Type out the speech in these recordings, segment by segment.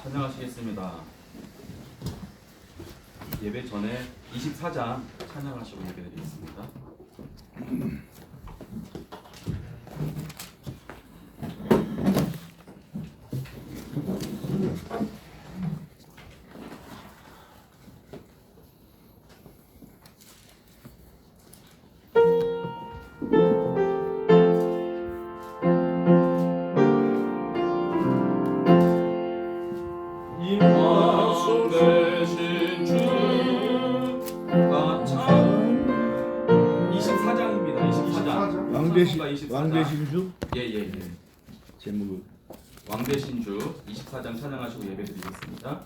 찬양하시겠습니다. 예배 전에 24장 찬양하시고 예배드리겠습니다. 왕대신주? 예. 제목은 왕대신주 24장 찬양하시고 예배드리겠습니다.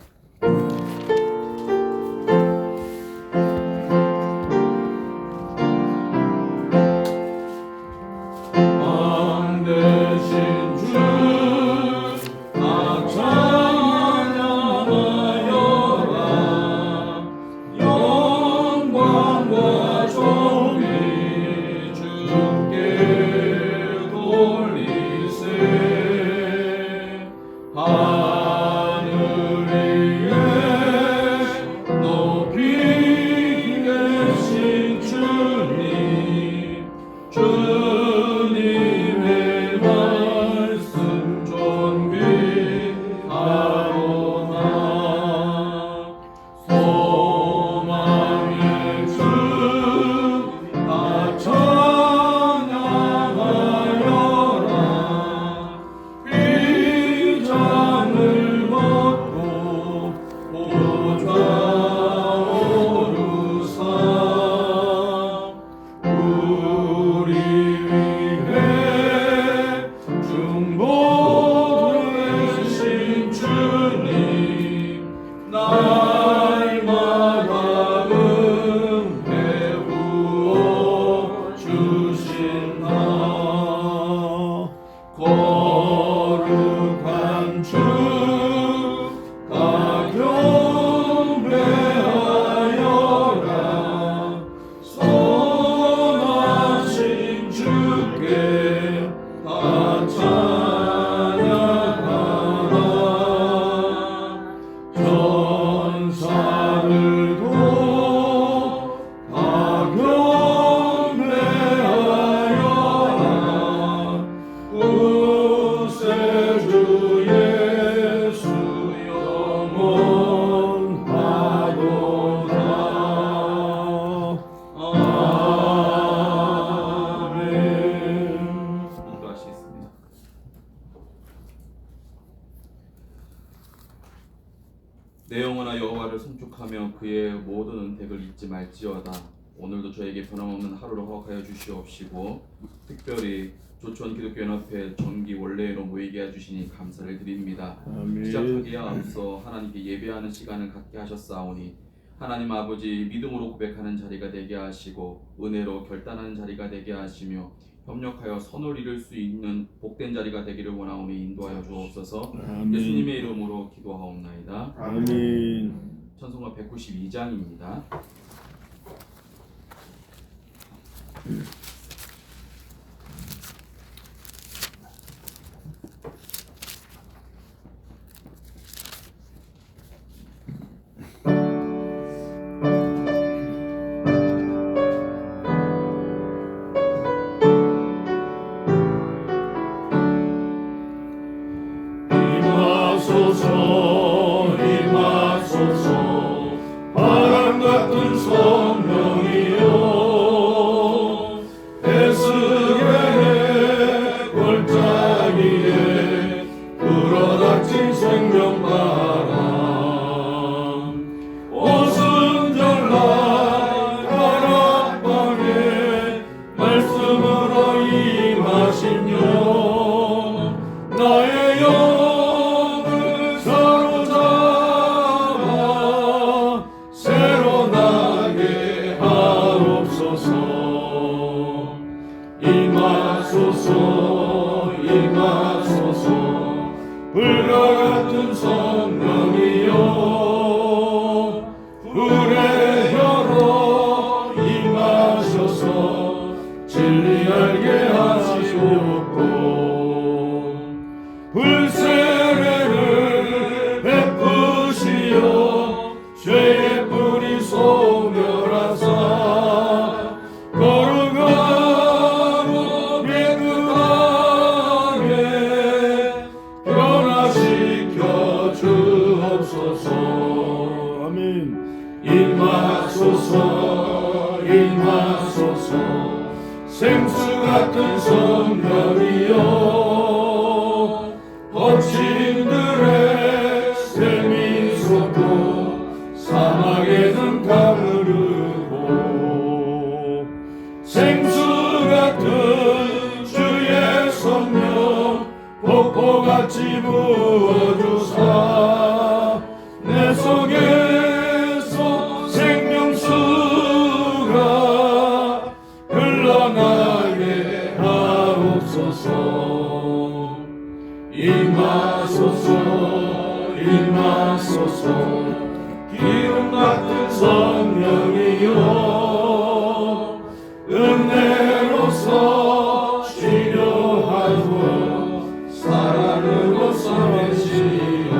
내 영혼아 여호와를 송축하며 그의 모든 은택을 잊지 말지어다. 오늘도 저에게 변함없는 하루를 허락하여 주시옵시고 특별히 조천 기독교연합회 정기 원래로 모이게 해주시니 감사를 드립니다. 아멘. 시작하기에 앞서 하나님께 예배하는 시간을 갖게 하셨사오니 하나님 아버지 믿음으로 고백하는 자리가 되게 하시고 은혜로 결단하는 자리가 되게 하시며 협력하여 선을 이룰 수 있는 복된 자리가 되기를 원하오니 인도하여 주옵소서. 아멘. 예수님의 이름으로 기도하옵나이다. 아멘. 찬송가 192장입니다. 바람 같은 성령이여 에스겔의 골짜기에 불어닥친 생명바람 오순절날 가락방에 말씀으로 임하신 영 나의 영을 사로잡아 새로 나게 하옵소서. 임하소서 임하소서 불과 같은 성령이여 불의 혀로 임하셔서 진리 알게 하시옵고 불세례를 베풀 생수 같은 성령이여 거친들의 샘이 솟고 사막에는 가르르고 생수 같은 주의 성령 폭포같이 부어주사 내 속에서 생명수가 흘러나게 하옵소서. 임하소서 임하소서 기름 같은 성령이여 은혜로서 치료하고 사랑으로 삼으시오.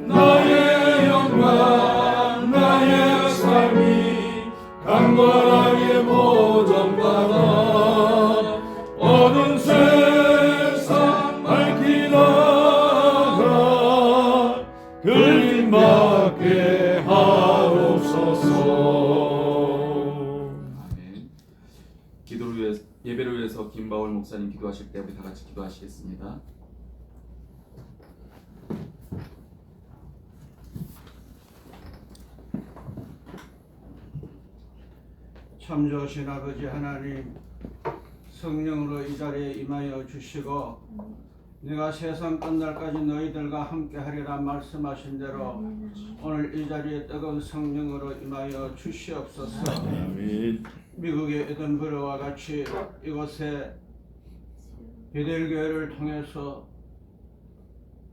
나의 영광 나의 삶이 강건하게 보존받아 어두운 세상 밝히다가 그림밖에 하옵소서. 아멘. 기도를 위해 예배를 위해서 김바울 목사님 기도하실 때 우리 다 같이 기도하시겠습니다. 참 좋으신 아버지 하나님, 성령으로 이 자리에 임하여 주시고 내가 세상 끝날까지 너희들과 함께 하리라 말씀하신 대로 오늘 이 자리에 뜨거운 성령으로 임하여 주시옵소서. 아멘. 미국의 에든버러와 같이 이곳에 베델교회를 통해서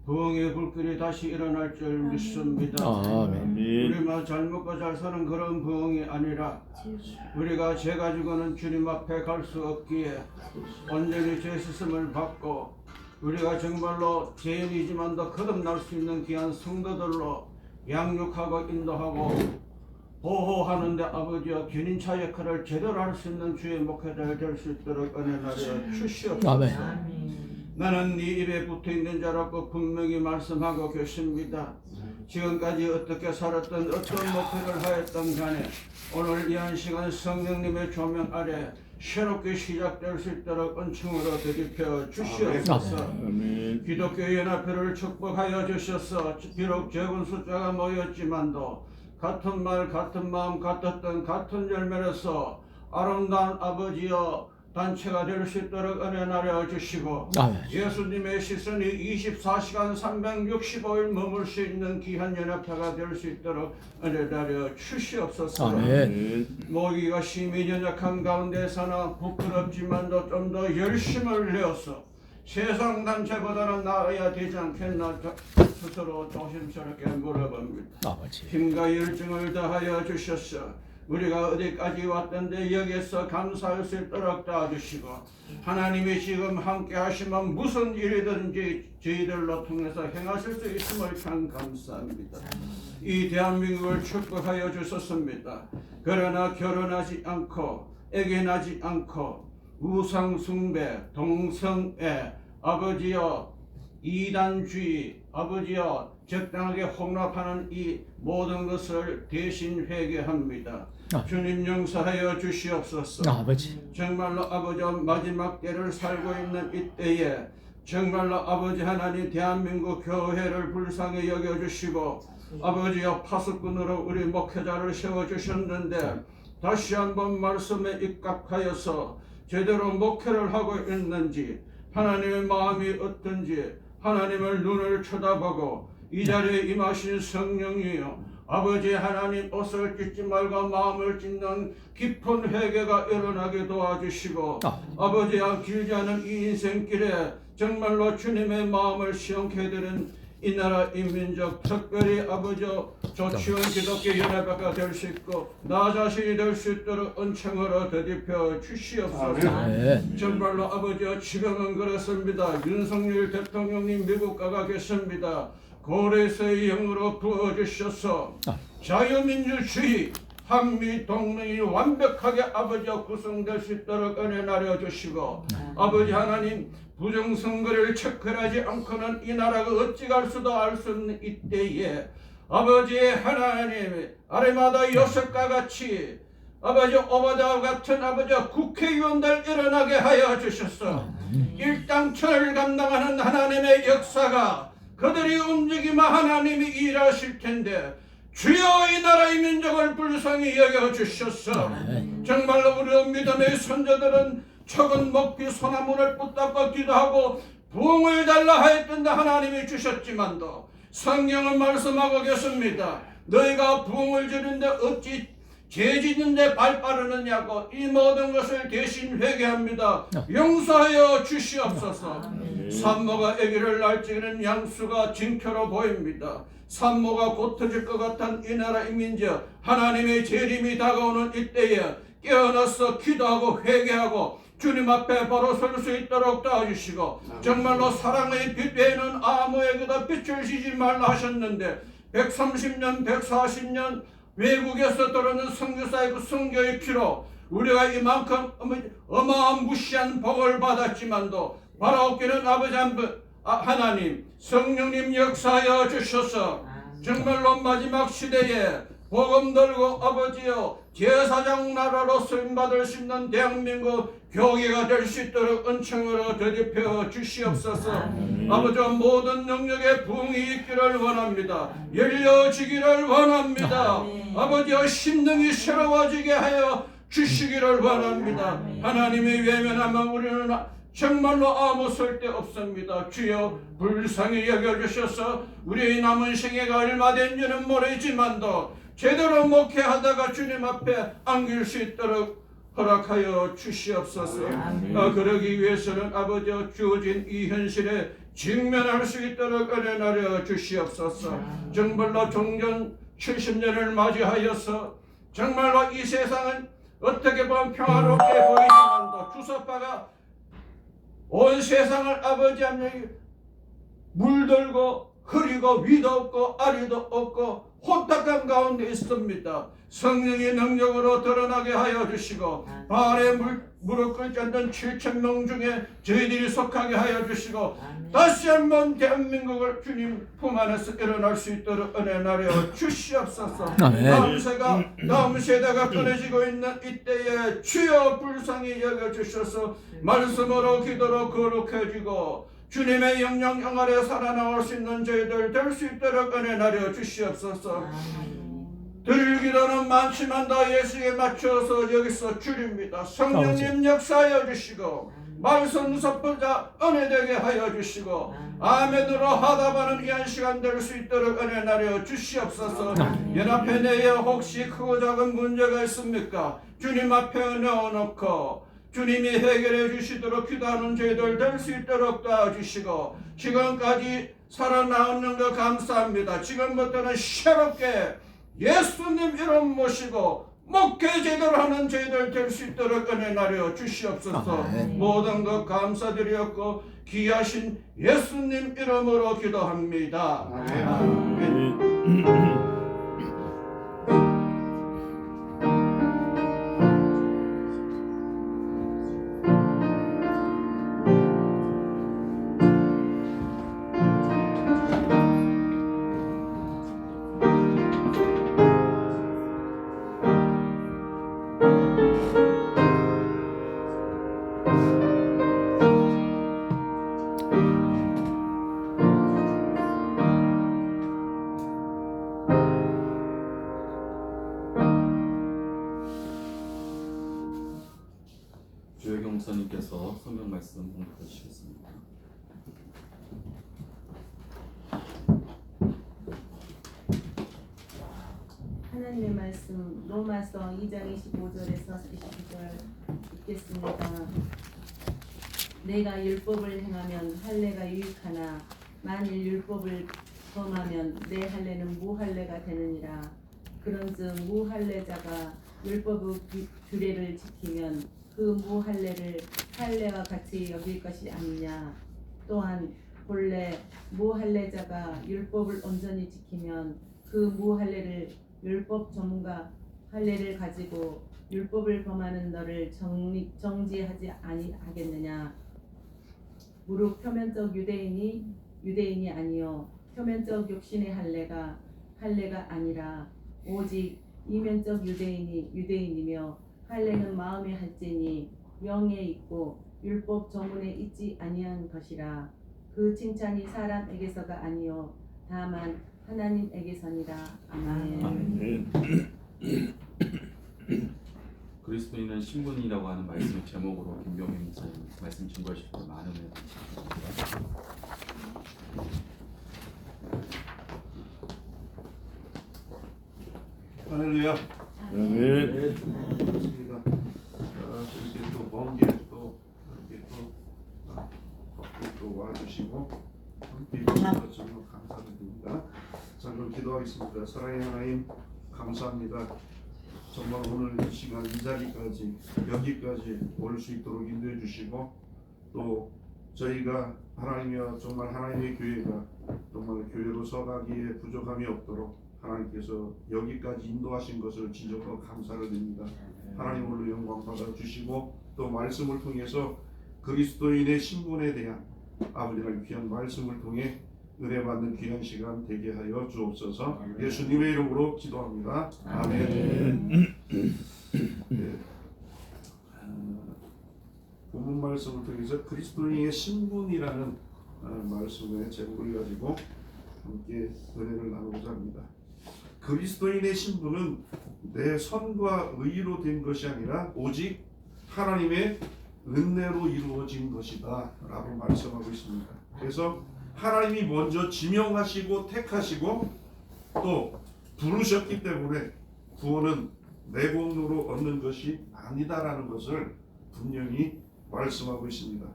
부흥의 불길이 다시 일어날 줄 믿습니다. 아멘. 우리만 잘 먹고 잘 사는 그런 부흥이 아니라 우리가 죄 가지고는 주님 앞에 갈 수 없기에 온전히 죄 씻음을 받고 우리가 정말로 죄인이지만도 거듭날 수 있는 귀한 성도들로 양육하고 인도하고 보호하는데 아버지와 견인차 역할을 제대로 할 수 있는 주의 목회자가 될 수 있도록 은혜 나려 주시옵소서. 아멘. 나는 네 입에 붙어있는 자라고 분명히 말씀하고 계십니다. 지금까지 어떻게 살았던 어떤 목표를 하였던 간에 오늘 이 한 시간 성령님의 조명 아래 새롭게 시작될 수 있도록 은총으로 되짚혀 주시옵소서. 아멘. 기독교 연합회를 축복하여 주셔서 비록 적은 숫자가 모였지만도 같은 말 같은 마음 같았던 같은 열매로서 아름다운 아버지여 단체가 될 수 있도록 은혜 나려 주시고 아멘. 예수님의 시선이 24시간 365일 머물 수 있는 귀한 연합회가 될 수 있도록 은혜 나려 주시옵소서. 아멘. 모기가 심히 연약한 가운데서나 부끄럽지만도 좀 더 열심을 내어서 세상 단체보다는 나아야 되지 않겠나 스스로 조심스럽게 물어봅니다. 아버지. 힘과 열정을 더하여 주셔서 우리가 어디까지 왔던데 여기에서 감사할 수 있도록 도와주시고 하나님이 지금 함께 하시면 무슨 일이든지 저희들로 통해서 행하실 수 있음을 참 감사합니다. 이 대한민국을 축복하여 주셨습니다. 그러나 결혼하지 않고 애기 낳지 않고 우상 숭배, 동성애, 아버지여 이단주의, 아버지여 적당하게 홍합하는 이 모든 것을 대신 회개합니다. 주님 용서하여 주시옵소서. 아버지. 정말로 아버지 마지막 때를 살고 있는 이때에 정말로 아버지 하나님 대한민국 교회를 불쌍히 여겨주시고 아버지여 파수꾼으로 우리 목회자를 세워주셨는데 다시 한번 말씀에 입각하여서 제대로 목회를 하고 있는지 하나님의 마음이 어떤지 하나님을 눈을 쳐다보고 이 자리에 임하신 성령이여 아버지 하나님 옷을 찢지 말고 마음을 찢는 깊은 회개가 일어나게 도와주시고 아버지야 길지 않은 이 인생길에 정말로 주님의 마음을 시원케 해드리는 이 나라 이 민족 특별히 아버지 조치원 기독교 연합회가 될 수 있고 나 자신이 될 수 있도록 은총으로 되짚혀 주시옵소서. 아멘. 정말로 아버지 지금은 그렇습니다. 윤석열 대통령님 미국 가가 계십니다. 고레스의 영으로 부어주셔서 자유민주주의 한미 동맹이 완벽하게 아버지 구성될 수 있도록 은혜 나려주시고 아버지 하나님 부정선거를 체크하지 않고는 이 나라가 어찌 갈 수도 알 수 없는 이때에 아버지 하나님 아레마다 요셉과 같이 아버지 오바다와 같은 아버지 국회의원들 일어나게 하여 주셨소. 일당천을 감당하는 하나님의 역사가 그들이 움직이면 하나님이 일하실 텐데 주여 이 나라의 민족을 불쌍히 여겨 주셨소. 정말로 우리 믿음의 선조들은 척은 먹기 소나무를 붙잡고 기도하고 부흥을 달라 하였던데 하나님이 주셨지만도 성경은 말씀하고 계십니다. 너희가 부흥을 주는데 어찌 죄짓는데 발 빠르느냐고. 이 모든 것을 대신 회개합니다. 용서하여 주시옵소서. 산모가 아기를 낳을지는 양수가 징표로 보입니다. 산모가 곧 터질 것 같은 이 나라 인민저 하나님의 재림이 다가오는 이때에 깨어나서 기도하고 회개하고 주님 앞에 바로 설 수 있도록 도와주시고 정말로 사랑의 빛 외에는 아무에게도 빛을 지지 말라 하셨는데 130년 140년 외국에서 들어오는 선교사의 그 선교의 피로 우리가 이만큼 어마무시한 복을 받았지만도 바라옵기는 아버지 하나님 성령님 역사하여 주셔서 정말로 마지막 시대에 복음 들고 아버지여 제사장 나라로 쓰임받을 수 있는 대한민국 교회가 될 수 있도록 은총으로 더딥혀 주시옵소서. 아버지 모든 영역에 부흥이 있기를 원합니다. 열려지기를 원합니다. 아버지여 심령이 새로워지게 하여 주시기를 원합니다. 하나님의 외면하면 우리는 정말로 아무 쓸데 없습니다. 주여 불쌍히 여겨주셔서 우리의 남은 생애가 얼마 된지는 모르지만도 제대로 목회하다가 주님 앞에 안길 수 있도록 허락하여 주시옵소서. 그러기 위해서는 아버지 주어진 이 현실에 직면할 수 있도록 은혜하여 주시옵소서. 정말로 종전 70년을 맞이하여서 정말로 이 세상은 어떻게 보면 평화롭게 보이지만도 주석파가 온 세상을 아버지 하나님 물들고 흐리고 위도 없고 아리도 없고 혼탁한 가운데 있습니다. 성령의 능력으로 드러나게 하여 주시고 발에 무릎 꿇지 않는 7,000명 중에 저희들이 속하게 하여 주시고 다시 한번 대한민국을 주님 품 안에서 일어날 수 있도록 은혜하여 주시옵소서. 다음 세대가 끊어지고 있는 이때에 주여 불쌍히 여겨주셔서 말씀으로 기도로 거룩해지고 주님의 영영 아래 살아나올 수 있는 저희들 될 수 있도록 은혜하여 주시옵소서. 드릴 기도는 많지만 다 예수에 맞춰서 여기서 줄입니다. 성령님 역사하여 주시고 말씀 섭보자 은혜되게 하여 주시고 아멘으로 하다바는 귀한 시간 될 수 있도록 은혜하여 주시옵소서. 연합회 내에 혹시 크고 작은 문제가 있습니까? 주님 앞에 넣어놓고 주님이 해결해 주시도록 기도하는 저희들 될 수 있도록 도와주시고 지금까지 살아나오는 것 감사합니다. 지금부터는 새롭게 예수님 이름 모시고 목회 제대로 하는 저희들 될 수 있도록 은혜하여 주시옵소서. 모든 것 감사드렸고 귀하신 예수님 이름으로 기도합니다. 아멘. 주혁영 목사님께서 성경 말씀 공독해 주시겠습니다. 하나님의 말씀 로마서 2장 25절에서 29절 읽겠습니다. 내가 율법을 행하면 할례가 유익하나 만일 율법을 범하면 내 할례는 무할례가 되느니라. 그런즉 무할례자가 율법의 규례를 지키면 그 무할례를 할례와 같이 여길 것이 아니냐. 또한 본래 무할례자가 율법을 온전히 지키면 그 무할례를 율법 전문가 할례를 가지고 율법을 범하는 너를 정지하지 아니하겠느냐. 무릇 표면적 유대인이 아니요 표면적 육신의 할례가 아니라 오직 이면적 유대인이며 할례는 마음에 할지니 영에 있고 율법 조문에 있지 아니한 것이라. 그 칭찬이 사람에게서가 아니요 다만 하나님에게서니라. 아멘. 아멘. 그리스도인은 신분이라고 하는 말씀의 제목으로 김병민 목사님 말씀 증거해 주셔서 많은 은혜 감사합니다. 할렐루야. 아멘. 좋습니다. 이렇게 또 먼 길 또 이렇게 또 와주시고 함께 해주셔서 정말 감사드립니다. 자, 그럼 기도하겠습니다. 사랑의 하나님 감사합니다. 정말 오늘 이 시간 이 자리까지 여기까지 올 수 있도록 인도해 주시고 또 저희가 하나님이여 정말 하나님의 교회가 정말 교회로 서가기에 부족함이 없도록 하나님께서 여기까지 인도하신 것을 진정으로 감사를 드립니다. 하나님 오늘 영광 받아 주시고 또 말씀을 통해서 그리스도인의 신분에 대한 아버지의 귀한 말씀을 통해 은혜 받는 귀한 시간 되게 하여 주옵소서. 예수님의 이름으로 기도합니다. 아멘. 네. 본문 말씀을 통해서 그리스도인의 신분이라는 말씀의 제목을 가지고 함께 은혜를 나누고자 합니다. 그리스도인의 신분은 내 선과 의로 된 것이 아니라 오직 하나님의 은혜로 이루어진 것이다 라고 말씀하고 있습니다. 그래서 하나님이 먼저 지명하시고 택하시고 또 부르셨기 때문에 구원은 내 공로로 얻는 것이 아니다라는 것을 분명히 말씀하고 있습니다.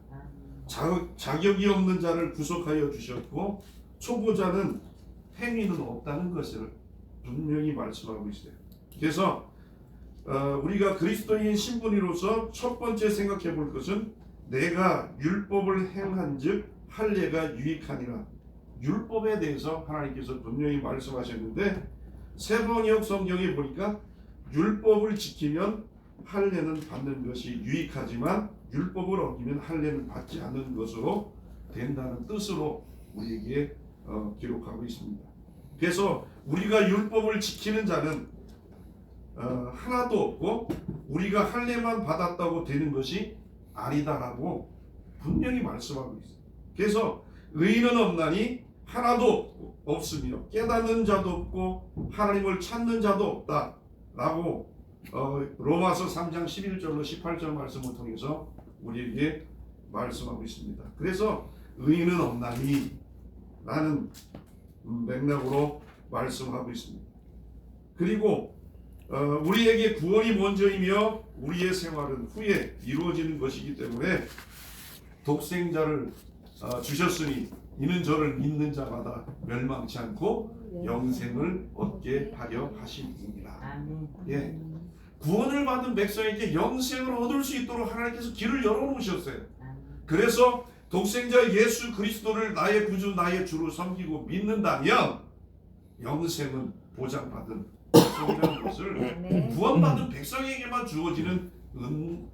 자격이 없는 자를 구속하여 주셨고 초보자는 행위는 없다는 것을 분명히 말씀하고 있어요. 그래서 우리가 그리스도인 신분으로서 첫 번째 생각해 볼 것은 내가 율법을 행한즉 할례가 유익하니라. 율법에 대해서 하나님께서 분명히 말씀하셨는데 세번역 성경에 보니까 율법을 지키면 할례는 받는 것이 유익하지만 율법을 어기면 할례는 받지 않는 것으로 된다는 뜻으로 우리에게 기록하고 있습니다. 그래서 우리가 율법을 지키는 자는 하나도 없고 우리가 할례만 받았다고 되는 것이 아니다라고 분명히 말씀하고 있어요. 그래서 의인은 없나니 하나도 없으며 깨닫는 자도 없고 하나님을 찾는 자도 없다라고 로마서 3장 11절로 18절 말씀을 통해서 우리에게 말씀하고 있습니다. 그래서 의인은 없나니 라는 맥락으로 말씀하고 있습니다. 그리고 우리에게 구원이 먼저이며 우리의 생활은 후에 이루어지는 것이기 때문에 독생자를 주셨으니 이는 저를 믿는 자마다 멸망치 않고 영생을 얻게 하려 하심이니라. 예, 구원을 받은 백성에게 영생을 얻을 수 있도록 하나님께서 길을 열어놓으셨어요. 그래서 독생자 예수 그리스도를 나의 구주 나의 주로 섬기고 믿는다면 영생은 보장받은 백성이라는 것을 구원받은 백성에게만 주어지는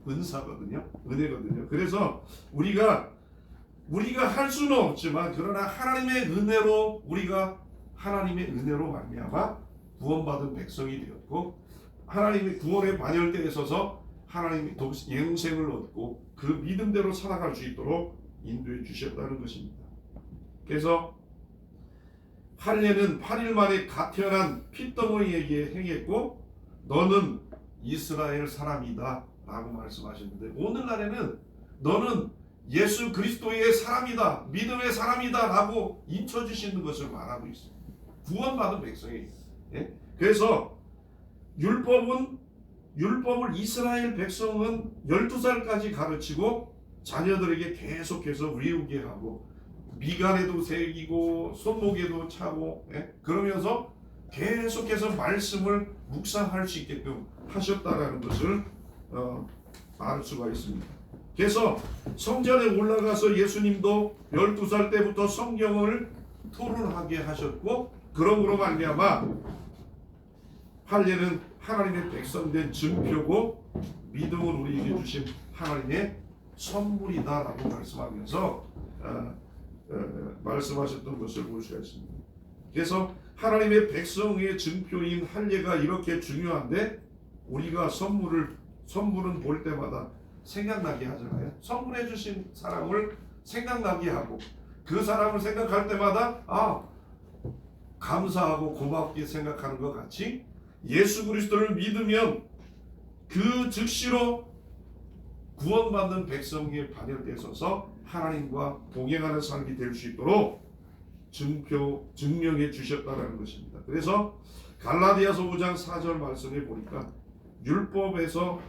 은사거든요. 은혜거든요. 그래서 우리가 할 수는 없지만 그러나 하나님의 은혜로 우리가 하나님의 은혜로 말미암아 구원받은 백성이 되었고 하나님의 구원의 반열대에 서서 하나님의 영생을 얻고 그 믿음대로 살아갈 수 있도록 인도해 주셨다는 것입니다. 그래서 할례는 8일 만에 갓 태어난 핏덩어리에게 행했고 너는 이스라엘 사람이다 라고 말씀하셨는데 오늘날에는 너는 예수 그리스도의 사람이다 믿음의 사람이다 라고 인쳐주시는 것을 말하고 있어요. 구원받은 백성이. 예? 그래서 율법을 이스라엘 백성은 12살까지 가르치고 자녀들에게 계속해서 외우게 하고 미간에도 새기고 손목에도 차고 그러면서 계속해서 말씀을 묵상할 수 있게끔 하셨다라는 것을 알 수가 있습니다. 그래서 성전에 올라가서 예수님도 12살 때부터 성경을 토론하게 하셨고 그러므로 말미암아 할례는 하나님의 백성된 증표고 믿음을 우리에게 주신 하나님의 선물이다라고 말씀하면서 말씀하셨던 것을 볼 수가 있습니다. 그래서 하나님의 백성의 증표인 할례가 이렇게 중요한데 우리가 선물은 볼 때마다 생각나게 하잖아요. 선물해 주신 사람을 생각나게 하고 그 사람을 생각할 때마다 감사하고 고맙게 생각하는 것 같이 예수 그리스도를 믿으면 그 즉시로 구원받는 백성에 반열되어서 하나님과 동행하는 삶이 될 수 있도록 증명해 주셨다는 것입니다. 그래서 갈라디아서 5장 4절 말씀에 보니까 율법 안에서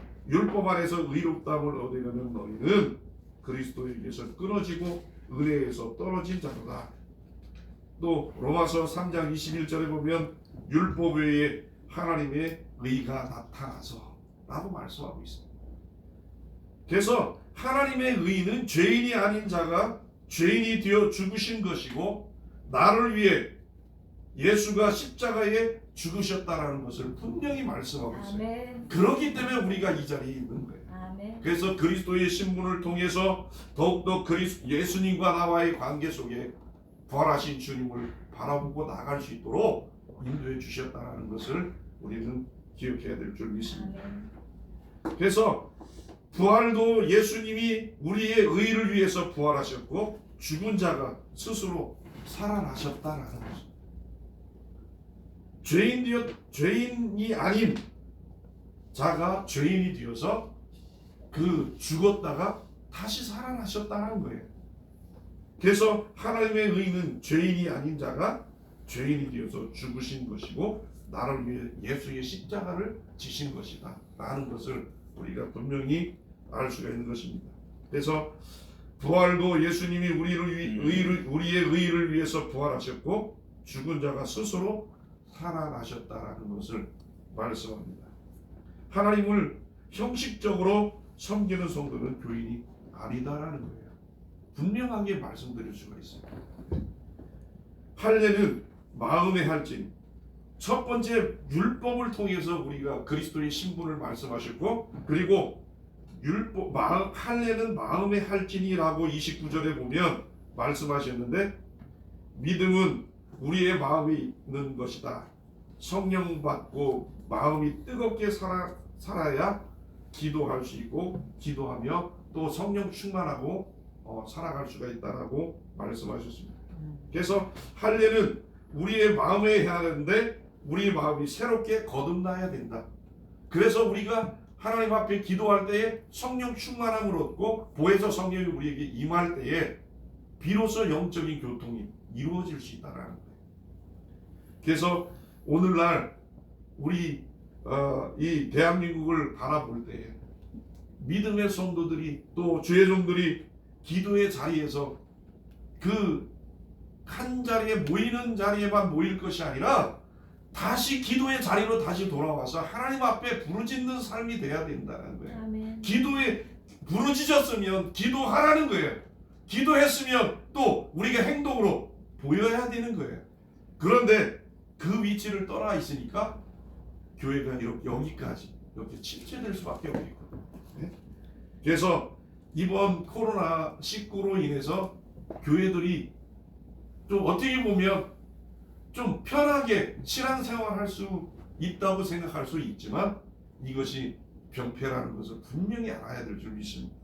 의롭다함을 얻으려는 너희는 그리스도에게서 끊어지고 은혜에서 떨어진 자로다. 또 로마서 3장 21절에 보면 율법 외에 하나님의 의가 나타나서 라고 말씀하고 있습니다. 그래서 하나님의 의는 죄인이 아닌 자가 죄인이 되어 죽으신 것이고 나를 위해 예수가 십자가에 죽으셨다라는 것을 분명히 말씀하고 있어요. 아멘. 그렇기 때문에 우리가 이 자리에 있는 거예요. 아멘. 그래서 그리스도의 신분을 통해서 더욱더 예수님과 나와의 관계 속에 부활하신 주님을 바라보고 나갈 수 있도록 인도해 주셨다는 것을 우리는 기억해야 될 줄 믿습니다. 아멘. 그래서 부활도 예수님이 우리의 의를 위해서 부활하셨고 죽은 자가 스스로 살아나셨다라는 것입니다. 죄인이 아닌 자가 죄인이 되어서 그 죽었다가 다시 살아나셨다는 거예요. 그래서 하나님의 의는 죄인이 아닌 자가 죄인이 되어서 죽으신 것이고 나를 위해 예수의 십자가를 지신 것이다 라는 것을 우리가 분명히 알 수가 있는 것입니다. 그래서 부활도 예수님이 우리의 의를 위해서 부활하셨고 죽은 자가 스스로 살아나셨다라는 것을 말씀합니다. 하나님을 형식적으로 섬기는 성도는 교인이 아니다라는 거예요. 분명하게 말씀드릴 수가 있어요. 할례는 마음의 할진. 첫 번째 율법을 통해서 우리가 그리스도의 신분을 말씀하셨고 그리고 할례는 마음의 할진이라고 29절에 보면 말씀하셨는데 믿음은 우리의 마음에 있는 것이다. 성령 받고 마음이 뜨겁게 살아야 기도할 수 있고 기도하며 또 성령 충만하고 살아갈 수가 있다라고 말씀하셨습니다. 그래서 할례는 우리의 마음에 해야 하는데 우리의 마음이 새롭게 거듭나야 된다. 그래서 우리가 하나님 앞에 기도할 때에 성령 충만함을 얻고 보혜사 성령이 우리에게 임할 때에 비로소 영적인 교통이 이루어질 수 있다라는 거예요. 그래서 오늘날 우리 이 대한민국을 바라볼 때에 믿음의 성도들이 또 주의 종들이 기도의 자리에서 그 한 자리에 모이는 자리에만 모일 것이 아니라 다시 기도의 자리로 다시 돌아와서 하나님 앞에 부르짖는 삶이 돼야 된다는 거예요. 아멘. 기도에 부르짖었으면 기도하라는 거예요. 기도했으면 또 우리가 행동으로 보여야 되는 거예요. 그런데 그 위치를 떠나 있으니까 교회가 이렇게 여기까지 이렇게 침체될 수밖에 없거든요. 네? 그래서 이번 코로나19로 인해서 교회들이 좀 어떻게 보면 좀 편하게 신앙생활 할 수 있다고 생각할 수 있지만 이것이 병폐라는 것을 분명히 알아야 될 줄 믿습니다.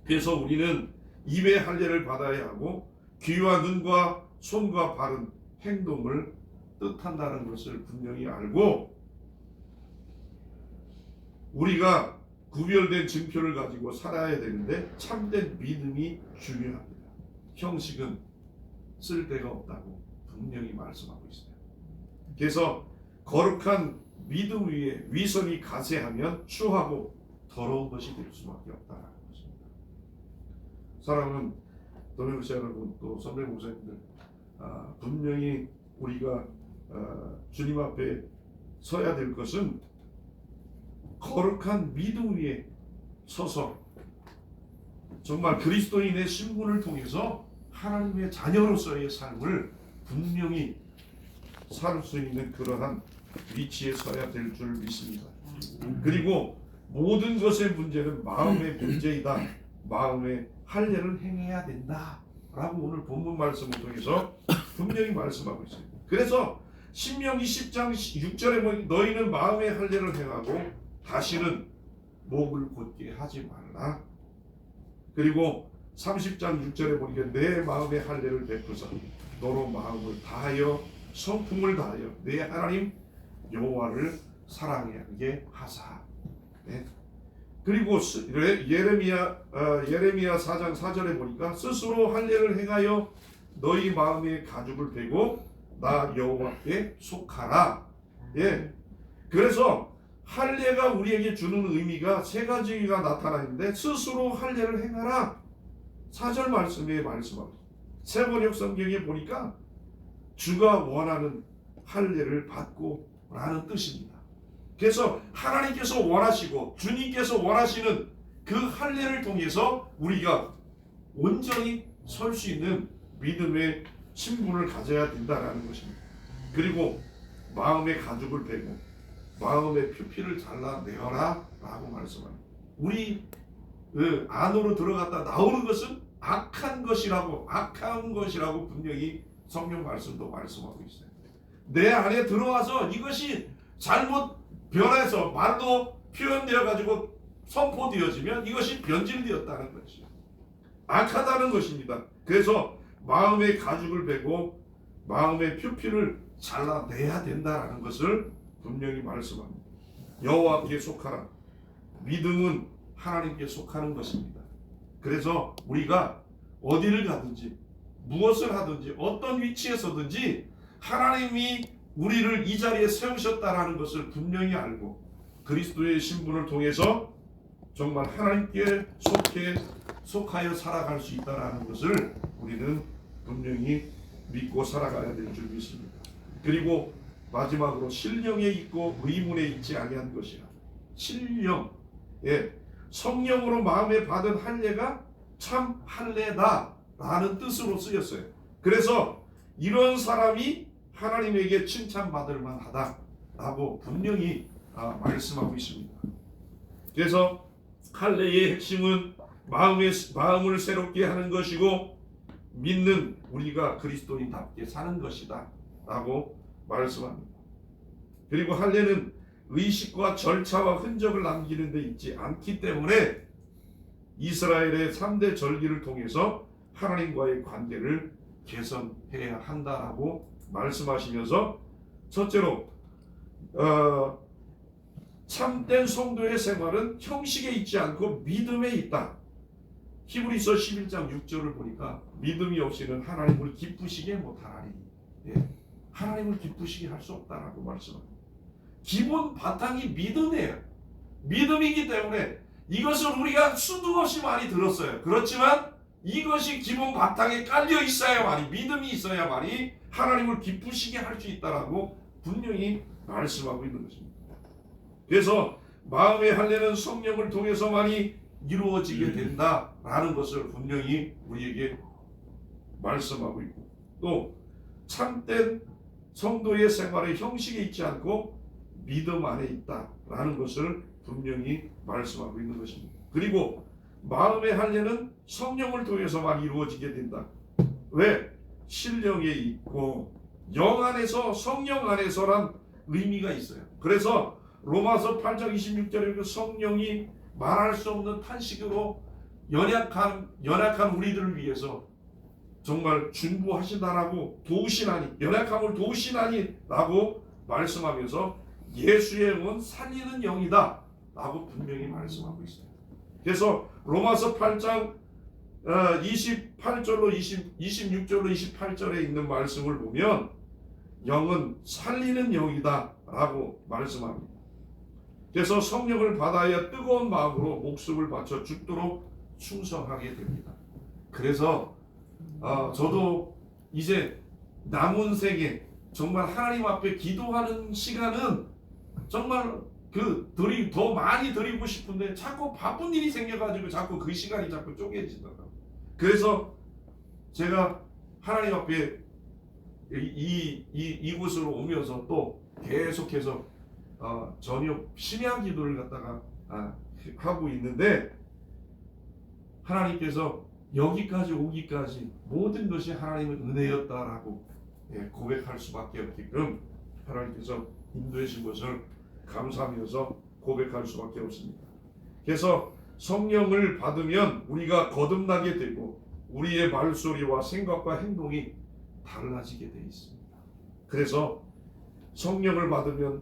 그래서 우리는 입의 할례를 받아야 하고 귀와 눈과 손과 발은 행동을 뜻한다는 것을 분명히 알고 우리가 구별된 증표를 가지고 살아야 되는데 참된 믿음이 중요합니다. 형식은 쓸데가 없다고 분명히 말씀하고 있어요. 그래서 거룩한 믿음 위에 위선이 가세하면 추하고 더러운 것이 될 수밖에 없다는 것입니다. 사랑하는 도매구씨 여러분 또 선배 목사님들 분명히 우리가 주님 앞에 서야 될 것은 거룩한 믿음 위에 서서 정말 그리스도인의 신분을 통해서 하나님의 자녀로서의 삶을 분명히 살 수 있는 그러한 위치에 서야 될 줄 믿습니다. 그리고 모든 것의 문제는 마음의 문제이다. 마음의 할례를 행해야 된다 라고 오늘 본문 말씀을 통해서 분명히 말씀하고 있어요. 그래서 신명기 10장 6절에 보니 너희는 마음의 할례를 행하고 다시는 목을 곧게 하지 말라. 그리고 30장 6절에 보니까 내 마음의 할례를 베푸사 너로 마음을 다하여 성품을 다하여 내 하나님 여호와를 사랑하게 하사. 네. 그리고 예레미야 4장 4절에 보니까 스스로 할례를 행하여 너희 마음의 가죽을 베고 나 여호와께 속하라. 예. 그래서 할례가 우리에게 주는 의미가 세 가지가 나타나 있는데 스스로 할례를 행하라. 4절 말씀에 말씀합니다. 세번역 성경에 보니까 주가 원하는 할례를 받고 라는 뜻입니다. 그래서 하나님께서 원하시고 주님께서 원하시는 그 할례를 통해서 우리가 온전히 설 수 있는 믿음의 신분을 가져야 된다라는 것입니다. 그리고 마음의 가죽을 베고 마음의 표피를 잘라내어라 라고 말씀합니다. 우리 안으로 들어갔다 나오는 것은 악한 것이라고 분명히 성경 말씀도 말씀하고 있어요. 내 안에 들어와서 이것이 잘못 변해서 말로 표현되어 가지고 선포되어지면 이것이 변질되었다는 것이죠. 악하다는 것입니다. 그래서 마음의 가죽을 베고 마음의 표피를 잘라내야 된다라는 것을 분명히 말씀합니다. 여호와께 속하라. 믿음은 하나님께 속하는 것입니다. 그래서 우리가 어디를 가든지 무엇을 하든지 어떤 위치에서든지 하나님이 우리를 이 자리에 세우셨다라는 것을 분명히 알고 그리스도의 신분을 통해서 정말 하나님께 속하여 살아갈 수 있다라는 것을 우리는 분명히 믿고 살아가야 될 줄 믿습니다. 그리고 마지막으로 신령에 있고 의문에 있지 아니한 것이라. 신령, 성령으로 마음에 받은 할례가 참 할례다라는 뜻으로 쓰였어요. 그래서 이런 사람이 하나님에게 칭찬받을 만하다라고 분명히 말씀하고 있습니다. 그래서 할례의 핵심은 마음을 새롭게 하는 것이고 믿는 우리가 그리스도인답게 사는 것이다 라고 말씀합니다. 그리고 할례는 의식과 절차와 흔적을 남기는 데 있지 않기 때문에 이스라엘의 3대 절기를 통해서 하나님과의 관계를 개선해야 한다라고 말씀하시면서 첫째로 참된 성도의 생활은 형식에 있지 않고 믿음에 있다. 히브리서 11장 6절을 보니까 믿음이 없이는 하나님을 기쁘시게 못하나니 하나님을 기쁘시게 할 수 없다라고 말씀합니다. 기본 바탕이 믿음이에요. 믿음이기 때문에 이것을 우리가 수도 없이 많이 들었어요. 그렇지만 이것이 기본 바탕에 깔려 있어야만이 믿음이 있어야만이 하나님을 기쁘시게 할 수 있다라고 분명히 말씀하고 있는 것입니다. 그래서 마음의 할례는 성령을 통해서만이 이루어지게 된다라는 것을 분명히 우리에게 말씀하고 있고 또 참된 성도의 생활의 형식에 있지 않고 믿음 안에 있다라는 것을 분명히 말씀하고 있는 것입니다. 그리고 마음의 할례는 성령을 통해서만 이루어지게 된다. 왜? 신령에 있고 영 안에서 성령 안에서란 의미가 있어요. 그래서 로마서 8장 26절에 성령이 말할 수 없는 탄식으로 연약한 우리들을 위해서 정말 중보하신다라고 연약함을 도우시나니 라고 말씀하면서 예수의 영은 살리는 영이다 라고 분명히 말씀하고 있어요. 그래서 로마서 8장 28절로 26절로 28절에 있는 말씀을 보면 영은 살리는 영이다 라고 말씀합니다. 그래서 성령을 받아야 뜨거운 마음으로 목숨을 바쳐 죽도록 충성하게 됩니다. 그래서 저도 이제 남은 생에 정말 하나님 앞에 기도하는 시간은 정말 더 많이 드리고 싶은데 자꾸 바쁜 일이 생겨가지고 자꾸 그 시간이 자꾸 쪼개지더라고요. 그래서 제가 하나님 앞에 이곳으로 오면서 또 계속해서 저녁 심야 기도를 갖다가 하고 있는데 하나님께서 여기까지 오기까지 모든 것이 하나님의 은혜였다라고 고백할 수밖에 없게끔 하나님께서 인도해 주신 것을 감사하면서 고백할 수밖에 없습니다. 그래서 성령을 받으면 우리가 거듭나게 되고 우리의 말소리와 생각과 행동이 달라지게 되어 있습니다. 그래서 성령을 받으면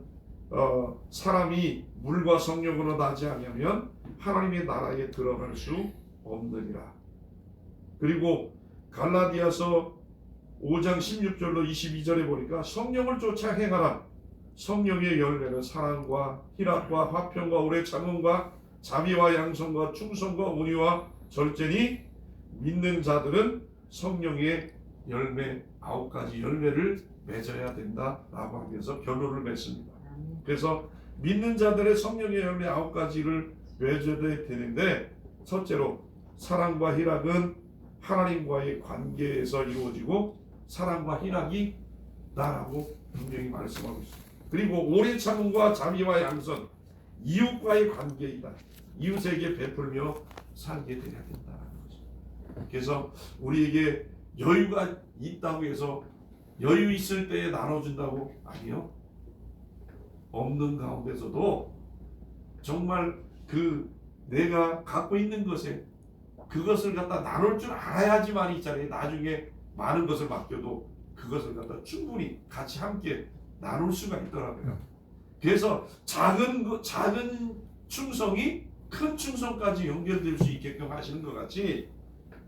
사람이 물과 성령으로 나지 아니하면 하나님의 나라에 들어갈 수 없느니라. 그리고 갈라디아서 5장 16절로 22절에 보니까 성령을 쫓아 행하라. 성령의 열매는 사랑과 희락과 화평과 오래 참음과 자비와 양성과 충성과 온유와 절제니 믿는 자들은 성령의 열매 9가지 열매를 맺어야 된다라고 하면서 결론을 맺습니다. 그래서 믿는 자들의 성령의 열매 9가지를 맺어야 되는데, 첫째로 사랑과 희락은 하나님과의 관계에서 이루어지고 사랑과 희락이 나라고 분명히 말씀하고 있습니다. 그리고 오래 참음과 자비와 양선, 이웃과의 관계이다. 이웃에게 베풀며 살게 돼야 된다는 거죠. 그래서 우리에게 여유가 있다고 해서 여유 있을 때에 나눠준다고? 아니요. 없는 가운데서도 정말 그 내가 갖고 있는 것에 그것을 갖다 나눌 줄 알아야지만 있잖아요. 나중에 많은 것을 맡겨도 그것을 갖다 충분히 같이 함께 나눌 수가 있더라고요. 그래서 작은 충성이 큰 충성까지 연결될 수 있게끔 하시는 것 같이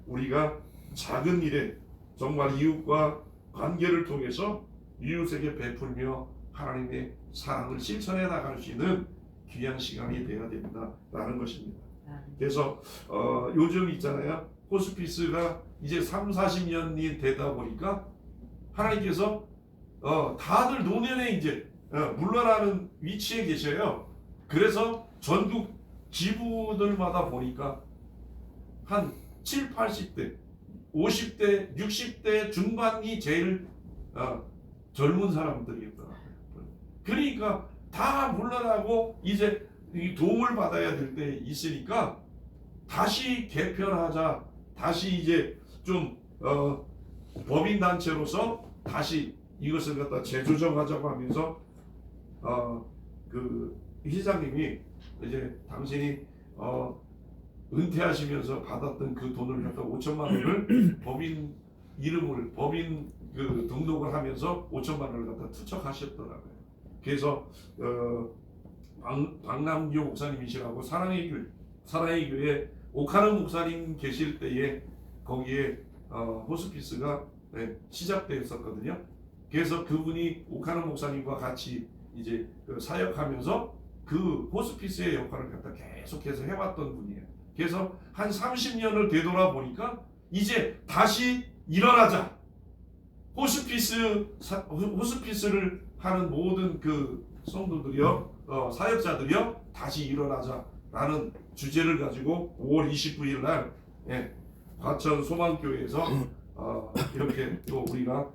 우리가 작은 일에 정말 이웃과 관계를 통해서 이웃에게 베풀며 하나님의 사랑을 실천해 나갈 수 있는 귀한 시간이 되어야 된다라는 것입니다. 그래서 요즘 있잖아요. 호스피스가 이제 30-40년이 되다 보니까 하나님께서 다들 노년에 이제 물러나는 위치에 계셔요. 그래서 전국 지부들마다 보니까 한 7, 80대, 50대, 60대 중반이 제일 젊은 사람들이었더라고요. 그러니까 다 물러나고 이제 도움을 받아야 될 때 있으니까 다시 개편하자, 다시 이제 좀 법인단체로서 다시 이것을 갖다 재조정하자고 하면서 그 회장님이 이제 당신이 은퇴하시면서 받았던 그 돈을 갖다 5천만 원을 법인 이름을 법인 그 등록을 하면서 5천만 원을 갖다 투척하셨더라고요. 그래서 박남규 목사님이시라고 사랑의 교회 오카는 목사님 계실 때에 거기에 호스피스가 시작되었었거든요. 그래서 그분이 오카는 목사님과 같이 이제 사역하면서 그 호스피스의 역할을 갖다 계속해서 해왔던 분이에요. 그래서 한 30년을 되돌아보니까 이제 다시 일어나자. 호스피스를 하는 모든 그 성도들이요, 사역자들이요, 다시 일어나자라는 주제를 가지고 5월 29일 날 과천 소망교회에서 이렇게 또 우리가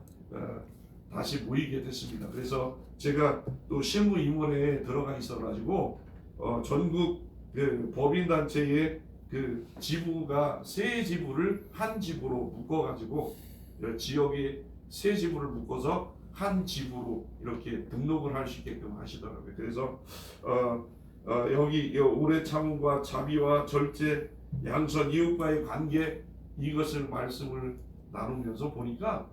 다시 모이게 됐습니다. 그래서 제가 또 실무임원회에 들어가 있어가지고 전국 그 법인단체의 그 지부가 세 지부를 한 지부로 묶어가지고 지역의 세 지부를 묶어서 한 지부로 이렇게 등록을 할 수 있게끔 하시더라고요. 그래서 여기 오래 참음과 자비와 절제, 양선, 이웃과의 관계 이것을 말씀을 나누면서 보니까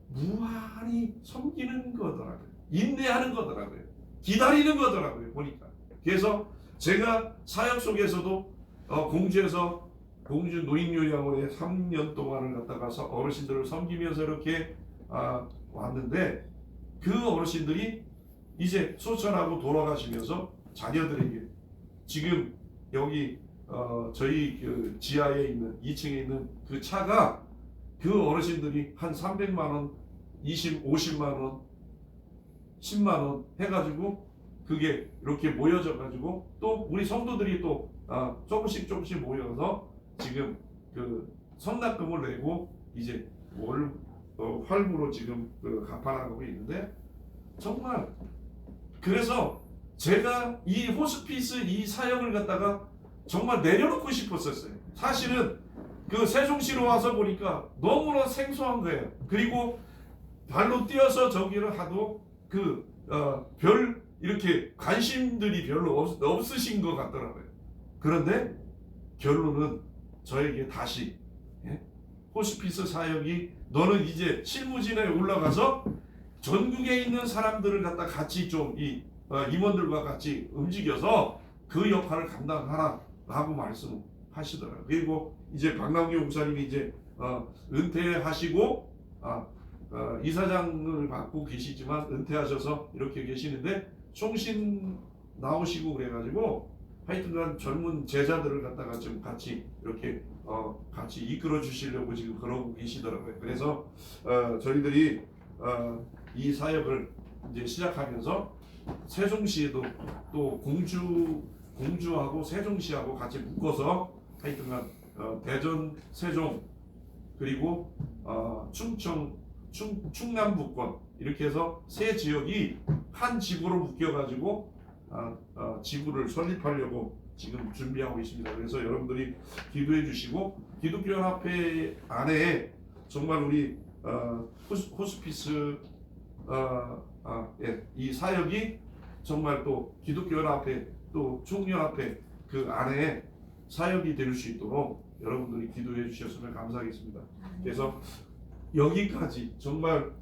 무한히 섬기는 거더라고요. 인내하는 거더라고요. 기다리는 거더라고요. 보니까. 그래서 제가 사역 속에서도 공주에서 공주 노인요양원에 3년 동안을 갔다가서 어르신들을 섬기면서 이렇게 왔는데 그 어르신들이 이제 소천하고 돌아가시면서 자녀들에게 지금 여기 저희 그 지하에 있는 2층에 있는 그 차가 그 어르신들이 한 300만 원, 50만 원, 10만 원 해가지고 그게 이렇게 모여져 가지고 또 우리 성도들이 또 조금씩 모여서 지금 그 성납금을 내고 이제 활부로 지금 갚아나가고 있는데 정말 그래서 제가 이 호스피스 이 사역을 갖다가 정말 내려놓고 싶었었어요. 사실은 그 세종시로 와서 보니까 너무나 생소한 거예요. 그리고 발로 뛰어서 저기를 하도 별 이렇게 관심들이 별로 없으신 것 같더라고요. 그런데 결론은 저에게 다시 호스피스 사역이 너는 이제 실무진에 올라가서 전국에 있는 사람들을 갖다 같이 좀 임원들과 같이 움직여서 그 역할을 감당하라 라고 말씀하시더라고요. 그리고 이제 박남규 목사님이 이제 은퇴하시고 이사장을 맡고 계시지만 은퇴하셔서 이렇게 계시는데 총신 나오시고 그래가지고 하여튼간 젊은 제자들을 갖다가 좀 같이 이렇게 같이 이끌어 주시려고 지금 그러고 계시더라고요. 그래서 저희들이 이 사역을 이제 시작하면서 세종시에도 또 공주하고 세종시하고 같이 묶어서 하여튼간 대전, 세종 그리고 충남북권 이렇게 해서 세 지역이 한 지구로 묶여가지고 지구를 설립하려고 지금 준비하고 있습니다. 그래서 여러분들이 기도해 주시고 기독교연합회 안에 정말 우리 호스피스 이 사역이 정말 또 기독교연합회 또 총연합회 그 안에 사역이 될 수 있도록 여러분들이 기도해 주셨으면 감사하겠습니다. 그래서 여기까지 정말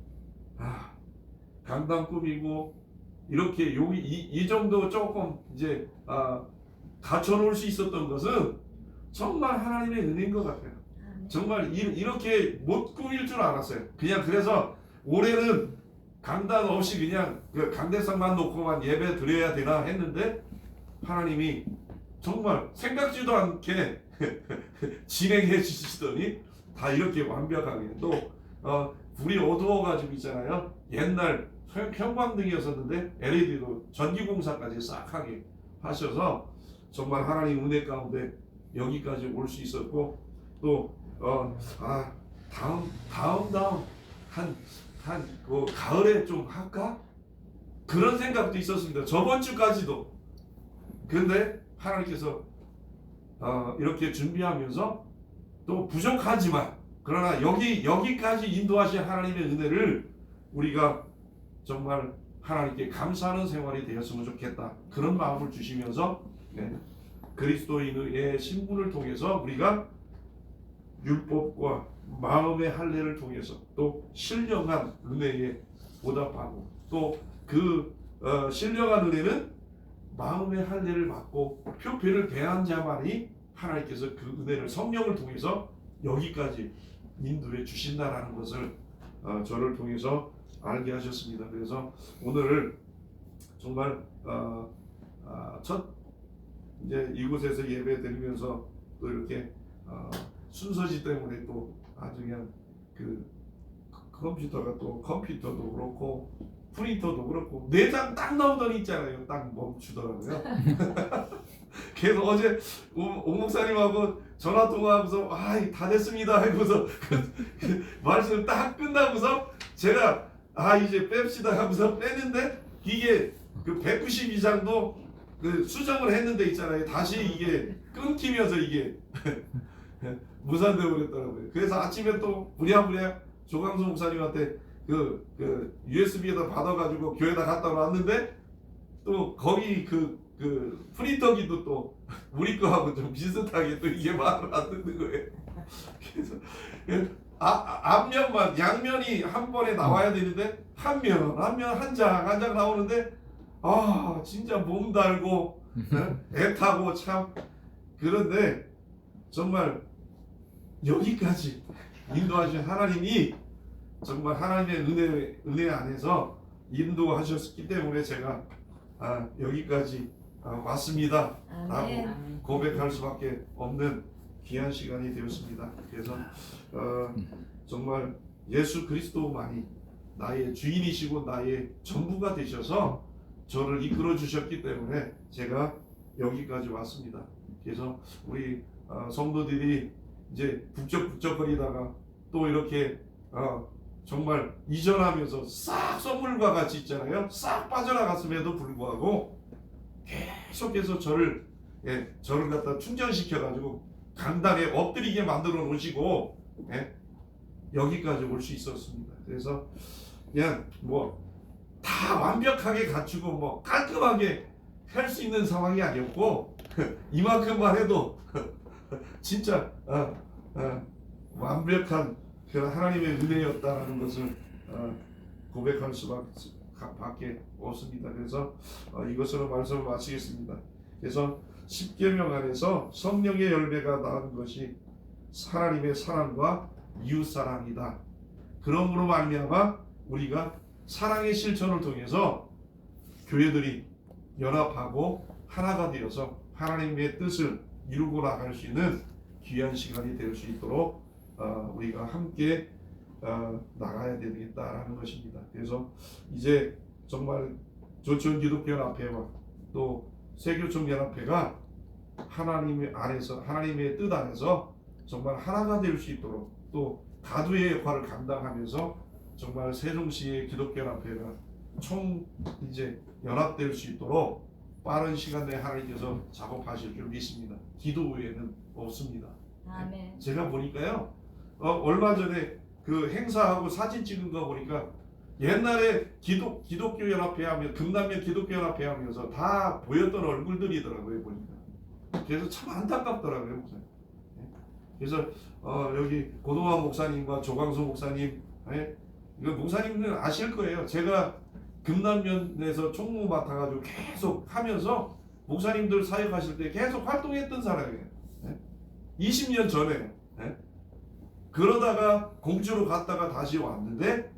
강단 꾸미고 이렇게 여기 이 정도 조금 이제 갖춰놓을 수 있었던 것은 정말 하나님의 은혜인 것 같아요. 정말 이렇게 못 꾸밀 줄 알았어요. 그냥 그래서 올해는 강단 없이 그냥 그 강대상만 놓고만 예배 드려야 되나 했는데 하나님이 정말 생각지도 않게 진행해 주시더니 다 이렇게 완벽하게 또 불이 어두워가지고 있잖아요. 옛날 형광등이었었는데 LED로 전기공사까지 싹 하게 하셔서 정말 하나님 은혜 가운데 여기까지 올 수 있었고 또 다음 한 가을에 좀 할까 그런 생각도 있었습니다. 저번 주까지도. 근데 하나님께서 이렇게 준비하면서 또 부족하지만 그러나 여기까지 인도하신 하나님의 은혜를 우리가 정말 하나님께 감사하는 생활이 되었으면 좋겠다. 그런 마음을 주시면서 그리스도인의 신분을 통해서 우리가 율법과 마음의 할례를 통해서 또 신령한 은혜에 보답하고 또 그 신령한 은혜는 마음의 할례를 받고 표표를 배한 자만이 하나님께서 그 은혜를 성령을 통해서 여기까지 인도해 주신다라는 것을 저를 통해서 알게 하셨습니다. 그래서 오늘 정말 첫 이제 이곳에서 예배 드리면서 또 이렇게 순서지 때문에 또 아주 그냥 그 컴퓨터가 또 컴퓨터도 그렇고 프린터도 그렇고 내장 딱 나오더니 있잖아요. 딱 멈추더라고요. 그래서 어제 오 목사님하고 전화 통화하면서 다 됐습니다 하고서 말씀 딱 끝나고서 제가 이제 뺍시다 하면서 뺐는데 이게 그 190 이상도 그 수정을 했는데 있잖아요. 다시 이게 끊기면서 이게 무산되어 버렸더라고요. 그래서 아침에 또 부랴부랴 조광수 목사님한테 그 USB에다 받아가지고 교회에다 갖다 놨는데 또 거기 그 프린터기도 또 우리 거하고 좀 비슷하게 또 이게 마음에 안 드는 거예요. 그래서 앞면만 양면이 한 번에 나와야 되는데 한 장 나오는데 진짜 몸 달고 애 타고 참 그런데 정말 여기까지 인도하신 하나님이 정말 하나님의 은혜 안에서 인도하셨기 때문에 제가 여기까지 왔습니다 라고 고백할 수밖에 없는 귀한 시간이 되었습니다. 그래서 정말 예수 그리스도만이 나의 주인이시고 나의 전부가 되셔서 저를 이끌어 주셨기 때문에 제가 여기까지 왔습니다. 그래서 우리 성도들이 이제 북적북적거리다가 또 이렇게 정말 이전하면서 싹 썰물과 같이 있잖아요. 싹 빠져나갔음에도 불구하고 계속해서 저를 갖다 충전시켜가지고 강단에 엎드리게 만들어 놓으시고 여기까지 올 수 있었습니다. 그래서 그냥 뭐 다 완벽하게 갖추고 뭐 깔끔하게 할 수 있는 상황이 아니었고 이만큼만 해도 진짜 완벽한 그 하나님의 은혜였다라는 것을 고백할 수밖에 없습니다. 그래서 이것으로 말씀을 마치겠습니다. 그래서 십계명 안에서 성령의 열매가 나온 것이 하나님의 사랑과 이웃 사랑이다. 그러므로 말미암아 우리가 사랑의 실천을 통해서 교회들이 연합하고 하나가 되어서 하나님의 뜻을 이루고 나갈 수 있는 귀한 시간이 될 수 있도록 우리가 함께 나가야 되겠다라는 것입니다. 그래서 이제 정말 조천기독교연합회와 또 세교총연합회가 하나님의 안에서 하나님의 뜻 안에서 정말 하나가 될 수 있도록 또 가두의 역할을 감당하면서 정말 세종시의 기독교연합회가 이제 연합될 수 있도록 빠른 시간 내에 하나님께서 작업하실 줄 믿습니다. 기도 외에는 없습니다. 아멘. 제가 보니까요, 얼마 전에 그 행사하고 사진 찍은 거 보니까 옛날에 기독교 연합회 하면 금남면 기독교 연합회 하면서 다 보였던 얼굴들이더라고요 보니까. 그래서 참 안타깝더라고요 목사님. 그래서 여기 고동환 목사님과 조광수 목사님, 이거 목사님들은 아실 거예요. 제가 금남면에서 총무 맡아가지고 계속 하면서 목사님들 사역하실 때 계속 활동했던 사람이에요. 20년 전에. 그러다가 공주로 갔다가 다시 왔는데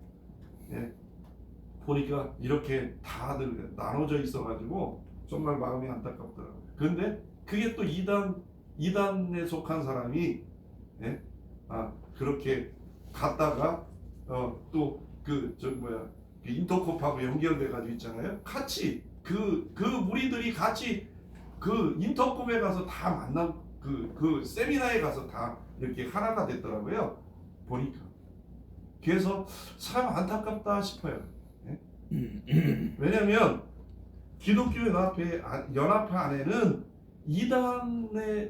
보니까 이렇게 다들 나눠져 있어가지고 정말 마음이 안타깝더라고요. 근데 그게 또 이단에 속한 사람이 그렇게 갔다가 또 그 인터콥하고 연결돼 가지고 있잖아요. 같이 그 무리들이 같이 그 인터콥에 가서 다 만난 그 세미나에 가서 다 이렇게 하나가 됐더라고요. 보니까. 그래서 참 안타깝다 싶어요. 왜냐하면 기독교 연합회 안에는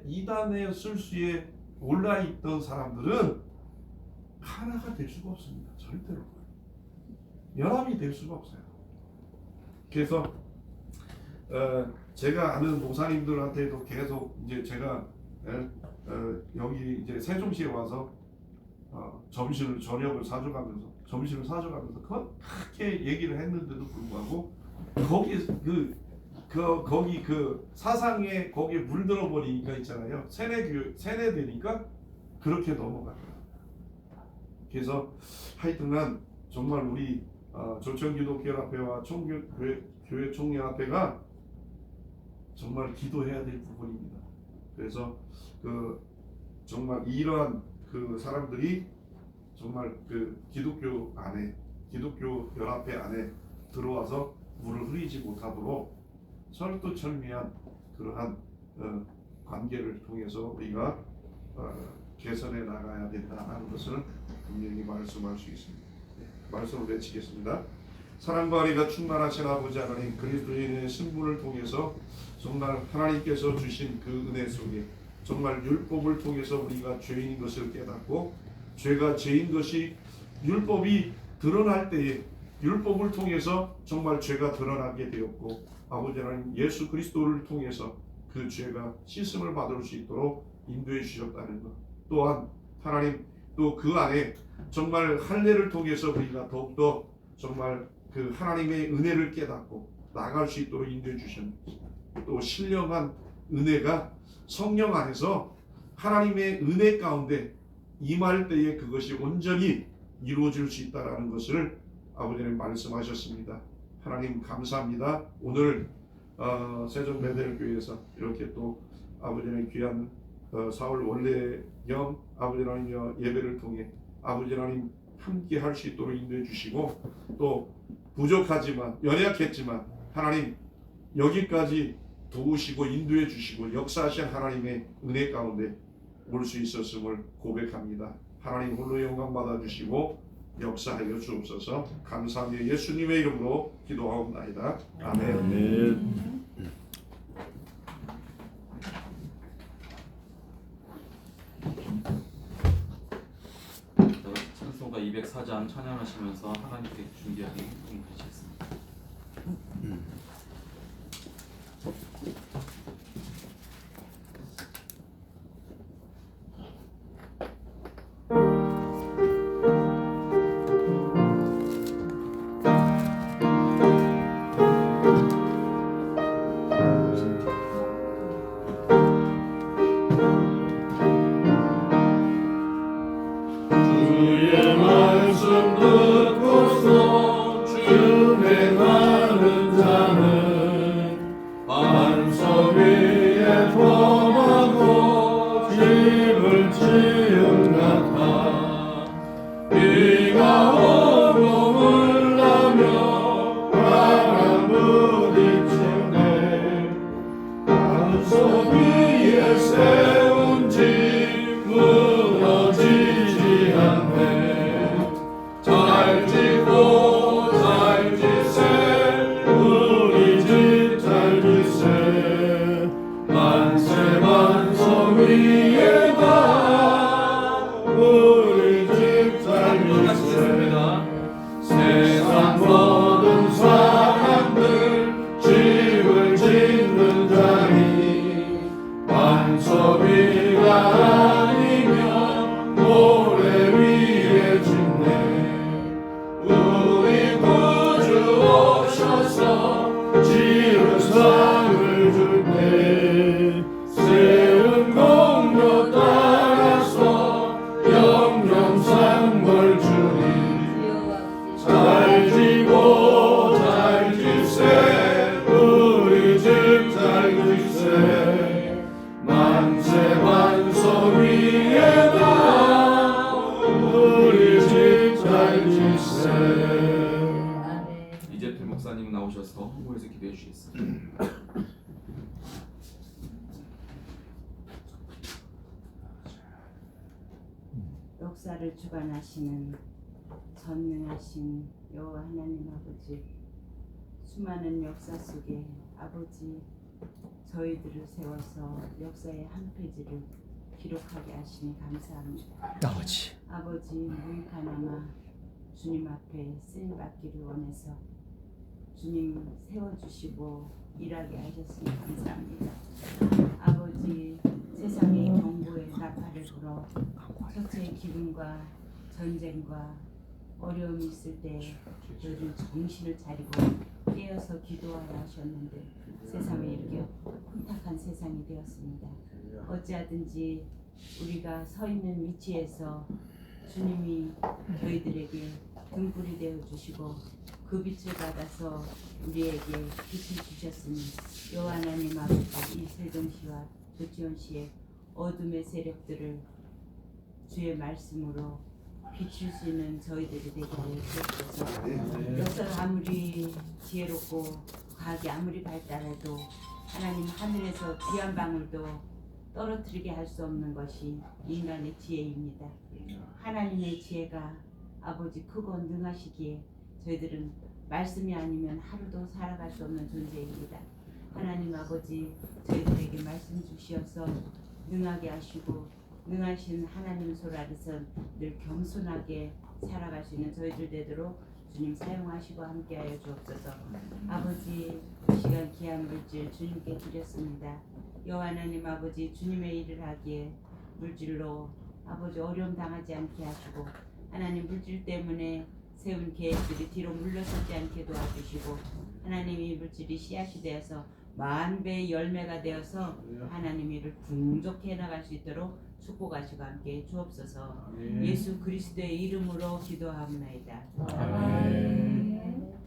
이단의 술수에 올라 있던 사람들은 하나가 될 수가 없습니다. 절대로 연합이 될 수가 없어요. 그래서 제가 아는 목사님들한테도 계속 이제 제가 여기 이제 세종시에 와서 저녁을 사줘가면서 점심을 사줘가면서 그렇게 얘기를 했는데도 불구하고 거기 그 사상에 거기에 물들어 버리니까 있잖아요. 세뇌되니까 그렇게 넘어가요. 그래서 하여튼간 정말 우리 조천기독교연합회와 교회 총연합회가 정말 기도해야 될 부분입니다. 그래서 정말 이러한 사람들이 정말 기독교 연합회 안에 들어와서 물을 흐리지 못하도록 철두철미한 그러한 관계를 통해서 우리가 개선해 나가야 된다는 것을 분명히 말씀할 수 있습니다. 말씀을 외치겠습니다. 사랑과 은혜가 충만하신 아버지 하나님, 그리스도인의 신분을 통해서 정말 하나님께서 주신 그 은혜 속에 정말 율법을 통해서 우리가 죄인인 것을 깨닫고 죄가 죄인 것이 율법이 드러날 때에 율법을 통해서 정말 죄가 드러나게 되었고 아버지 하나님 예수 그리스도를 통해서 그 죄가 씻음을 받을 수 있도록 인도해 주셨다는 것, 또한 하나님 또 그 안에 정말 할례를 통해서 우리가 더욱더 정말 그 하나님의 은혜를 깨닫고 나갈 수 있도록 인도해 주셨습니다. 또 신령한 은혜가 성령 안에서 하나님의 은혜 가운데 임할 때에 그것이 온전히 이루어질 수 있다는 것을 아버지는 말씀하셨습니다. 하나님 감사합니다. 오늘 세종 베델교회에서 이렇게 또 아버지는 귀한 4월 원래경 아버지 하나님의 예배를 통해 아버지 하나님 함께 할 수 있도록 인도해 주시고 또 부족하지만 연약했지만 하나님 여기까지 도우시고 인도해 주시고 역사하신 하나님의 은혜 가운데 올 수 있었음을 고백합니다. 하나님 홀로 영광 받아 주시고 역사하여 주옵소서. 감사하며 예수님의 이름으로 기도하옵나이다. 아멘. 아멘. 찬송 찬송가 204장 찬양하시면서 하나님께 준비하기 하시겠습니다. 주의 말씀 듣고서 준행하는 자는 반석 위에 범하고 집을 지은 같아 비가 오고 물나며 바람 부딪히네 반석 위에 세운 집 무너지지 않네 잘 짓고 잘 짓세 우리 집 잘 짓세 만세 반석 위에다 우리 집 잘 짓세 세상 모든 사람들 집을 짓는 자니 반석 위가 아니면 모래 위에 짓네 우리 구주 오셔서 지루상을 줄 때 세운 공로 따라서 영영상 벌 주니 잘 지고 잘 짓세 우리 집 잘 짓세 만세 반석 위에다 우리 집 잘 짓세. 이재필 목사님 나오셔서 홍보해서 기도해 주시겠습니다. 역사를 주관하시는 전능하신 여호와 하나님 아버지, 수많은 역사 속에 아버지 저희들을 세워서 역사의 한 페이지를 기록하게 하시니 감사합니다. 아버지 무익하나마 주님 앞에 쓰임 받기를 원해서 주님 세워주시고 일하게 하셨으니 감사합니다. 아버지 세상의 경고의 나팔을 불어 첫째의 기근과 전쟁과 어려움이 있을 때 저희는 정신을 차리고 깨어서 기도하라 하셨는데 세상에 이렇게 혼탁한 세상이 되었습니다. 어찌하든지 우리가 서 있는 위치에서 주님이 저희들에게 등불이 되어 주시고 그 빛을 받아서 우리에게 빛을 주셨으니 여호와 하나님 아버지 이세동 씨와 조지원 씨의 어둠의 세력들을 주의 말씀으로 비출 수 있는 저희들이 되게 하여 주옵소서. 역사가 아무리 지혜롭고 과학이 아무리 발달해도 하나님 하늘에서 비 한 방울도 떨어뜨리게 할 수 없는 것이 인간의 지혜입니다. 하나님의 지혜가 아버지 크고 능하시기에 저희들은 말씀이 아니면 하루도 살아갈 수 없는 존재입니다. 하나님 아버지 저희들에게 말씀 주시어서 능하게 하시고 능하신 하나님 손 아래서 늘 겸손하게 살아갈 수 있는 저희들 되도록 주님 사용하시고 함께하여 주옵소서. 아버지 이 시간 귀한 물질 주님께 드렸습니다. 여호와 하나님 아버지 주님의 일을 하기에 물질로 아버지 어려움 당하지 않게 하시고 하나님 물질 때문에 세운 계획들이 뒤로 물러서지 않게 도와주시고 하나님이 물질이 씨앗이 되어서 만배의 열매가 되어서 하나님 일을 풍족해 나갈 수 있도록 축복하시고 함께 주옵소서. 예수 그리스도의 이름으로 기도하옵나이다. 아멘.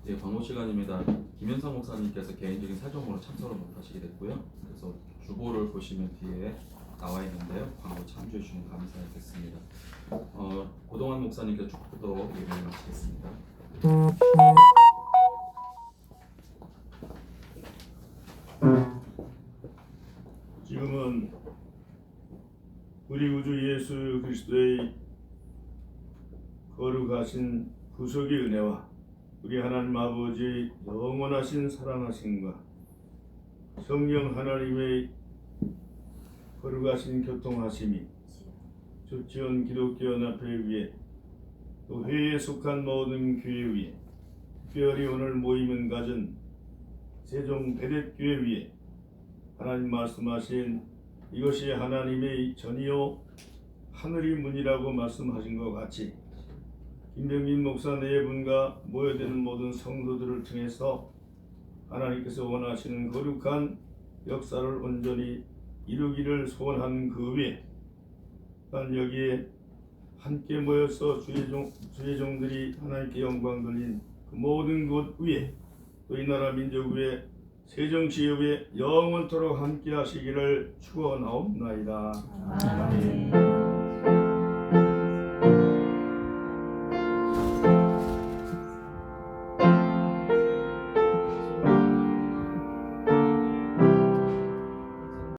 네, 광고 시간입니다. 김현상 목사님께서 개인적인 사정으로 참석을 못하시게 됐고요. 그래서 주보를 보시면 뒤에 나와 있는데요. 광고 참조해 주시면 감사하겠습니다. 고동환 목사님께 축복도 예배를 마치겠습니다. 지금은 우리 구주 예수 그리스도의 거룩하신 구속의 은혜와 우리 하나님 아버지 영원하신 사랑하심과 성령 하나님의 거룩하신 교통하심이 주치원 기독교 연합회 위에 또 회에 속한 모든 교회 위에 특별히 오늘 모임을 가진 세종 베댓교회 위에 하나님 말씀하신 이것이 하나님의 전이요 하늘이 문이라고 말씀하신 것 같이 김병민 목사 네 분과 모여드는 모든 성도들을 통해서 하나님께서 원하시는 거룩한 역사를 온전히 이루기를 소원하는 그 위에 또한 여기에 함께 모여서 주의 종들이 하나님께 영광 돌린 그 모든 곳 위에 또 이 나라 민족 위에 세종시에 위에 영원토록 함께 하시기를 축원하옵나이다. 아멘.